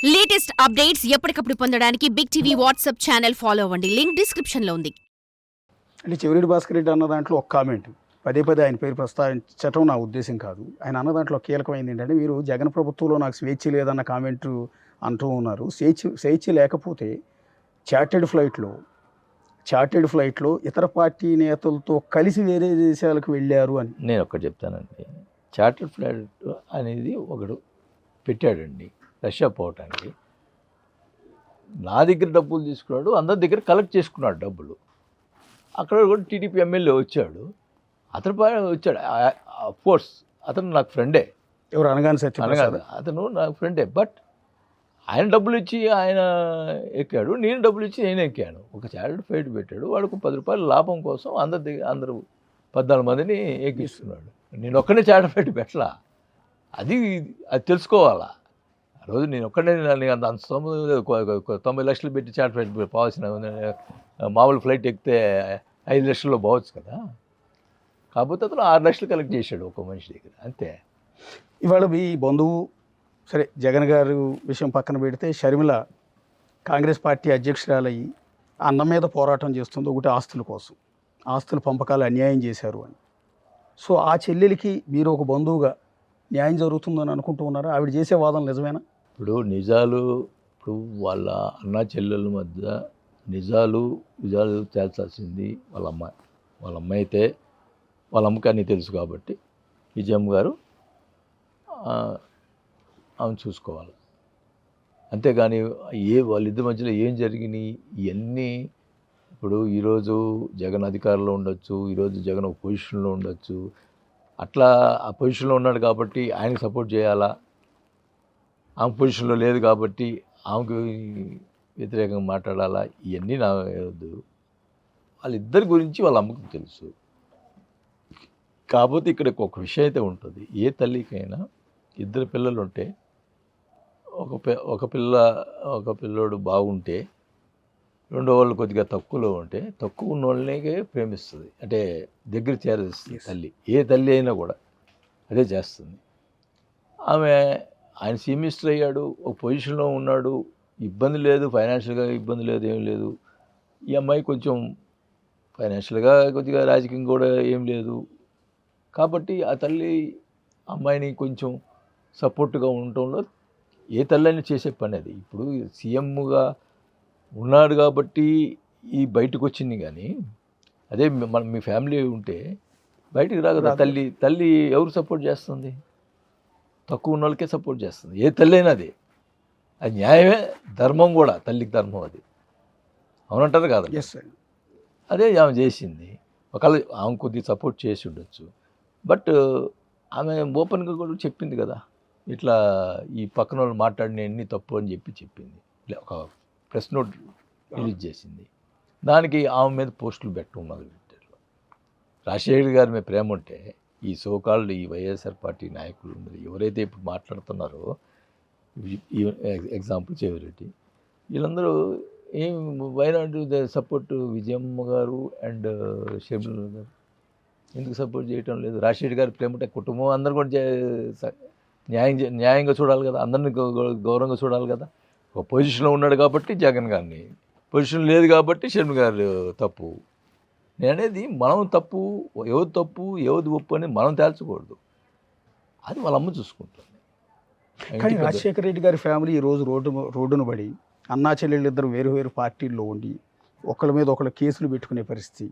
Latest updates ఎప్పటికప్పుడు పొందడానికి big TV WhatsApp channel follow అవ్వండి. లింక్ డిస్క్రిప్షన్ లో ఉంది. అంటే చెవిరెడ్డి భాస్కర్ రెడ్డి అన్న దాంట్లో ఒక కామెంట్ పదే పదే ఆయన పేరు ప్రస్తావించటం నా ఉద్దేశం కాదు. ఆయన అన్న దాంట్లో కీలకమైంది ఏంటంటే, మీరు జగన్ ప్రభుత్వంలో నాకు స్వేచ్ఛ లేదన్న కామెంట్ అంటూ ఉన్నారు. స్వేచ్ఛ లేకపోతే చార్టెడ్ ఫ్లైట్లో ఇతర పార్టీ నేతలతో కలిసి వేరే దేశాలకు వెళ్ళారు అని. నేను ఒక్కటి చెప్తానండి. చార్టర్డ్ ఫ్లైట్ అనేది ఒకడు పెట్టాడండి రష్యా పోవటానికి. నా దగ్గర డబ్బులు తీసుకున్నాడు, అందరి దగ్గర కలెక్ట్ చేసుకున్నాడు డబ్బులు. అక్కడ కూడా టీడీపీ ఎమ్మెల్యే వచ్చాడు, అతను వచ్చాడు. కోర్స్ అతను నాకు ఫ్రెండే. ఎవరు అనగానే సత్యప్రసాద్? అతను నాకు ఫ్రెండే. బట్ ఆయన డబ్బులు ఇచ్చి ఆయన ఎక్కాడు, నేను డబ్బులు ఇచ్చి నేను ఎక్కాను. ఒక చార్టర్డ్ ఫ్లైట్ పెట్టాడు, వాడికి 10 రూపాయల లాభం కోసం అందరూ 14 మందిని ఎక్కిస్తున్నాడు. నేను ఒక్కనే చార్టర్డ్ ఫ్లైట్ పెట్టలా. అది తెలుసుకోవాలా. ఆ రోజు నేను ఒక్కడే అంత 90 లక్షలు పెట్టి చార్టర్డ్ ఫ్లైట్ పోవాల్సిన మామూలు ఫ్లైట్ ఎక్కితే 5 లక్షల్లో పోవచ్చు కదా. కాకపోతే అతను 6 లక్షలు కలెక్ట్ చేశాడు ఒక మనిషి దగ్గర, అంతే. ఇవాళ మీ బంధువు, సరే జగన్ గారు విషయం పక్కన పెడితే, షర్మిల కాంగ్రెస్ పార్టీ అధ్యక్షురాలయ్యి అన్నం మీద పోరాటం చేస్తుంది. ఒకటి ఆస్తుల కోసం, ఆస్తుల పంపకాలు అన్యాయం చేశారు అని. సో ఆ చెల్లెలికి మీరు ఒక బంధువుగా న్యాయం జరుగుతుందని అనుకుంటూ ఉన్నారా? ఆవిడ చేసే వాదన నిజమేనా? ఇప్పుడు వాళ్ళ అన్నా చెల్లెల మధ్య నిజాలు తేల్చాల్సింది వాళ్ళ అమ్మాయి అయితే వాళ్ళ అమ్మకి అన్నీ తెలుసు కాబట్టి విజయమ్మ గారు ఆమెను చూసుకోవాలి. అంతేగాని వాళ్ళిద్దరి మధ్యలో ఏం జరిగినాయి ఇవన్నీ, ఇప్పుడు ఈరోజు జగన్ అధికారంలో ఉండొచ్చు, ఈరోజు జగన్ ఒక పొజిషన్లో ఉండొచ్చు. అట్లా ఆ పొజిషన్లో ఉన్నాడు కాబట్టి ఆయనకు సపోర్ట్ చేయాలా? ఆమె పొజిషన్లో లేదు కాబట్టి ఆమెకు వ్యతిరేకంగా మాట్లాడాలా? ఇవన్నీ నా వద్దు. వాళ్ళిద్దరి గురించి వాళ్ళ అమ్మకు తెలుసు. కాకపోతే ఇక్కడ ఒక విషయం అయితే ఉంటుంది. ఏ తల్లికైనా 2 పిల్లలు ఉంటే ఒక పిల్లోడు బాగుంటే రెండో వాళ్ళు కొద్దిగా తక్కువలో ఉంటే తక్కువ ఉన్న వాళ్ళనే ప్రేమిస్తుంది, అంటే దగ్గర చేరేస్తుంది తల్లి. ఏ తల్లి అయినా కూడా అదే చేస్తుంది. ఆయన చీఫ్ మినిస్టర్ అయ్యాడు, ఒక పొజిషన్లో ఉన్నాడు, ఇబ్బంది లేదు, ఫైనాన్షియల్గా ఇబ్బంది లేదు, ఏం లేదు. ఈ అమ్మాయి కొంచెం ఫైనాన్షియల్గా కొద్దిగా రాజకీయంగా కూడా ఏం లేదు. కాబట్టి ఆ తల్లి అమ్మాయిని కొంచెం సపోర్ట్గా ఉండటంలో ఏ తల్లి అయినా చేసే పని అది. ఇప్పుడు సీఎంగా ఉన్నాడు కాబట్టి ఈ బయటకు వచ్చింది, కానీ అదే మీ ఫ్యామిలీ ఉంటే బయటికి రాదు కదా. తల్లి ఎవరు సపోర్ట్ చేస్తుంది? తక్కువ ఉన్న వాళ్ళకే సపోర్ట్ చేస్తుంది. ఏ తల్లి అయినా అది న్యాయమే, ధర్మం కూడా. తల్లికి ధర్మం అది, అవునంటారు కాదు? అదే ఆమె చేసింది. ఒకవేళ ఆమె కొద్దిగా సపోర్ట్ చేసి ఉండొచ్చు, బట్ ఆమె ఓపెన్గా కూడా చెప్పింది కదా, ఇట్లా ఈ పక్కన వాళ్ళు మాట్లాడిన అన్ని తప్పు అని చెప్పింది. ఒక ప్రెస్ నోట్ రిలీజ్ చేసింది. దానికి ఆమె మీద పోస్టులు పెట్టడం మొదలుపెట్టారు. రాజశేఖర్ గారి మీద ప్రేమ ఉంటే ఈ సోకాల్డ్ ఈ వైఎస్ఆర్ పార్టీ నాయకులు ఎవరైతే ఇప్పుడు మాట్లాడుతున్నారో, ఎగ్జాంపుల్ చెవిరెడ్డి, వీళ్ళందరూ వై నాట్ సపోర్ట్ విజయమ్మ గారు అండ్ షర్మిల గారు ఎందుకు సపోర్ట్ చేయటం లేదు? రాజశేఖర్ గారి ప్రేమ ఉంటే కుటుంబం అందరూ కూడా న్యాయంగా చూడాలి కదా, అందరినీ గౌరవంగా చూడాలి కదా. ఒక పొజిషన్లో ఉన్నాడు కాబట్టి జగన్ గారిని, పొజిషన్ లేదు కాబట్టి షర్మిల గారు తప్పు. నేను అనేది మనం తప్పు, ఎవరు తప్పు ఎవరు ఒప్పు అని మనం తేల్చకూడదు. అది వాళ్ళ అమ్మ చూసుకుంటుంది. కానీ రాజశేఖర రెడ్డి గారి ఫ్యామిలీ ఈరోజు రోడ్డును పడి అన్నా చెల్లెళ్ళు ఇద్దరు వేరు పార్టీల్లో ఉండి ఒకళ్ళ మీద ఒకళ్ళ కేసులు పెట్టుకునే పరిస్థితి,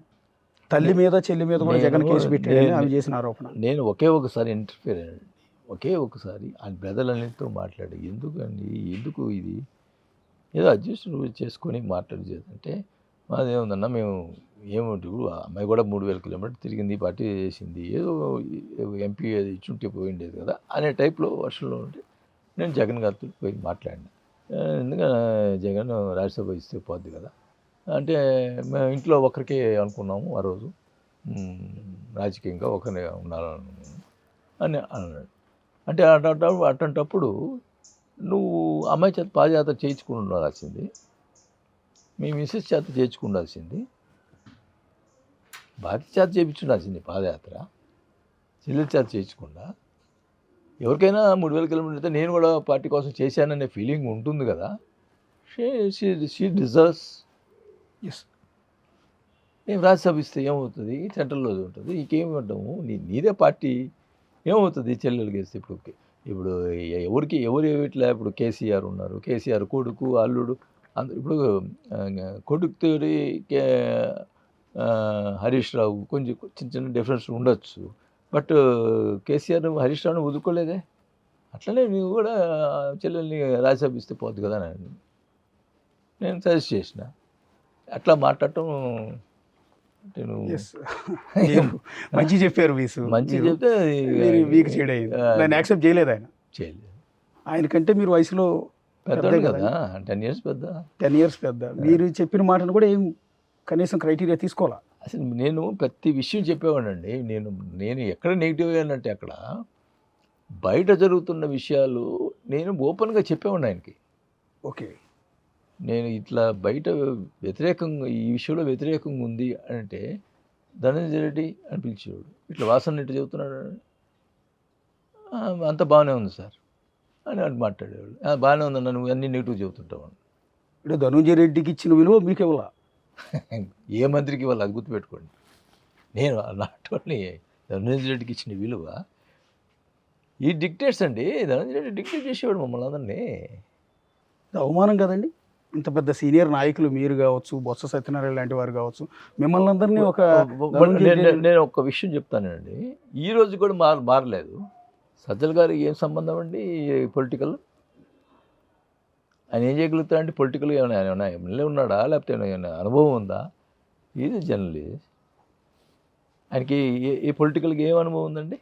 తల్లి మీద చెల్లి మీద కూడా జగన్ కేసు పెట్టాడని ఆమె చేసిన ఆరోపణ. నేను ఒకసారి ఇంటర్ఫియర్ అయ్యాను. ఒకసారి ఆ బ్రదర్లన్నిటితో మాట్లాడి, ఎందుకు ఇది ఏదో అడ్జస్ట్ చేసుకొని మాట్లాడేదంటే, మాదేముందన్నా మేము ఏమిటి, అమ్మాయి కూడా 3000 కిలోమీటర్లు తిరిగింది, పార్టీ చేసింది, ఏదో ఎంపీ అది ఇచ్చుంటే పోయిండేది కదా అనే టైప్లో వర్షంలో ఉంటే నేను జగన్ గారితో పోయి మాట్లాడినా. ఎందుకంటే జగన్ రాజ్యసభ ఇస్తే పోద్ది కదా అంటే, మేము ఇంట్లో ఒకరికే అనుకున్నాము ఆ రోజు, రాజకీయంగా ఒకరినే ఉండాలనుకున్నాము అని అన్నాడు. అంటే అట్లాంటప్పుడు నువ్వు అమ్మాయి చేత పాదయాత్ర చేయించుకుని ఉండాల్సింది, మీ మిస్సెస్ చేత చేయించుకుండాల్సింది, భారతి చేత చేయించుండాల్సింది పాదయాత్ర, చెల్లెల చేత చేయించకుండా ఎవరికైనా 3,000 కిలోమీటర్లు అయితే నేను కూడా పార్టీ కోసం చేశాననే ఫీలింగ్ ఉంటుంది కదా. She deserves. ఎస్. ఏం రాజ్యసభ ఇస్తే ఏమవుతుంది, సెంట్రల్లో ఉంటుంది, ఇంకేమివ్వడము, నీదే పార్టీ ఏమవుతుంది చెల్లెలు గెలిస్తే. ఇప్పుడు ఎవరు ఇట్లా ఇప్పుడు కేసీఆర్ ఉన్నారు, కేసీఆర్ కొడుకు అల్లుడు అందరు. ఇప్పుడు కొడుకుతో హరీష్ రావు కొంచెం చిన్న డిఫరెన్స్ ఉండొచ్చు, బట్ కేసీఆర్ హరీష్ రావుని వదులుకోలేదే. అట్లనే నువ్వు కూడా చెల్లెల్ని రాజ్యసభ ఇస్తే పోద్ది కదా అని నేను సజెస్ట్ చేసిన. అట్లా మాట్లాడటం నేను మంచి చెప్పారు వీసు. మంచి చెప్తే వీక్ చేయలేదు, దాన్ని యాక్సెప్ట్ చేయలేదు ఆయన. చేయలేదు. ఆయనకంటే మీరు వయసులో పెద్ద కదా, 10 years పెద్ద. 10 years పెద్ద. మీరు చెప్పిన మాటను కూడా ఏం కనీసం క్రైటీరియా తీసుకోవాలా. అసలు నేను ప్రతి విషయం చెప్పేవాడినండి. నేను ఎక్కడ నెగిటివ్ అయ్యానంటే అక్కడ బయట జరుగుతున్న విషయాలు నేను ఓపెన్గా చెప్పేవాడిని ఆయనకి. ఓకే, నేను ఇట్లా బయట వ్యతిరేకంగా ఈ విషయంలో వ్యతిరేకంగా ఉంది అంటే ధనంజయ రెడ్డి అని పిలిచేవాడు. ఇట్లా వాసన ఇట్లా చెబుతున్నాడు, అంత బాగానే ఉంది సార్ అని మాట్లాడేవాడు. బాగానే ఉందన్న, నువ్వు అన్ని నెగిటివ్ చెబుతుంటావు. ఇప్పుడు ధనంజయ రెడ్డికి ఇచ్చిన విలువ మీకు ఇవ్వాలా? ఏ మంత్రికి ఇవ్వాలి అది గుర్తుపెట్టుకోండి. నేను నాట్ ఓన్లీ ధనంజయ రెడ్డికి ఇచ్చిన విలువ, ఈ డిక్టేట్స్ అండి. ధనంజయ రెడ్డి డిక్టేట్ చేసేవాడు మమ్మల్ని అందరినీ. అవమానం కదండి. ఇంత పెద్ద సీనియర్ నాయకులు మీరు కావచ్చు, బొత్స సత్యనారాయణ లాంటి వారు కావచ్చు, మిమ్మల్ని అందరినీ ఒక నేను ఒక విషయం చెప్తానండి. ఈ రోజు కూడా మారలేదు. సజ్జల గారికి ఏం సంబంధం అండి పొలిటికల్? ఆయన ఏం చేయగలుగుతా అంటే పొలిటికల్గా ఏమైనా ఎమ్మెల్యే ఉన్నాడా, లేకపోతే ఏమైనా అనుభవం ఉందా? Is journalist. ఆయనకి ఏ పొలిటికల్గా ఏం అనుభవం ఉందండి?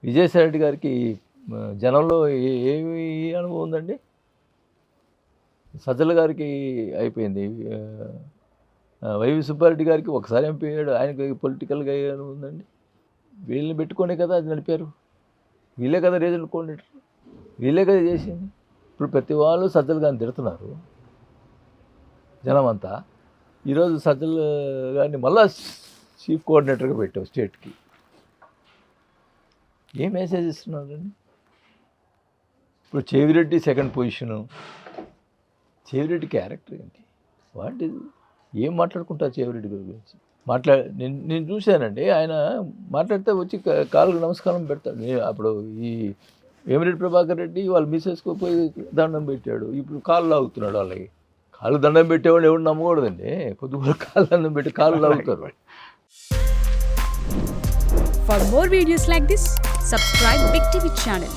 విజయసాయి రెడ్డి గారికి జనంలో ఏమి అనుభవం ఉందండి? సజ్జల గారికి అయిపోయింది. వైవి సుబ్బారెడ్డి గారికి ఒకసారి ఎంపీ అయ్యాడు, ఆయనకి పొలిటికల్గా అనుభవం ఉందండి? వీళ్ళని పెట్టుకోనే కదా అది నడిపారు, వీళ్ళే కదా రీజనల్ కోఆర్డినేటర్, వీళ్ళే కదా చేసింది. ఇప్పుడు ప్రతి వాళ్ళు సజ్జల గారిని తిడుతున్నారు జనం అంతా. ఈరోజు సజ్జల గారిని మళ్ళా చీఫ్ కోఆర్డినేటర్గా పెట్టావు స్టేట్కి. ఏం మెసేజ్ ఇస్తున్నారండి? ఇప్పుడు Chevireddy second position. Chevireddy character ఏంటి? వాటి ఏం మాట్లాడుకుంటారు చెవిరెడ్డి గురించి? నేను చూశానండి, ఆయన మాట్లాడితే వచ్చి కాళ్ళకు నమస్కారం పెడతాడు. అప్పుడు ఈ వేమిరెడ్డి ప్రభాకర్ రెడ్డి వాళ్ళ మిస్సెస్కి పోయి దండం పెట్టాడు, ఇప్పుడు కాళ్ళు లాగుతున్నాడు. వాళ్ళకి కాళ్ళు దండం పెట్టేవాళ్ళు ఎవరు నమ్మకూడదండి. కొద్దిగా కాళ్ళు దండం పెట్టి కాళ్ళు లాగుతారు. For more videos like this, subscribe Big TV channel.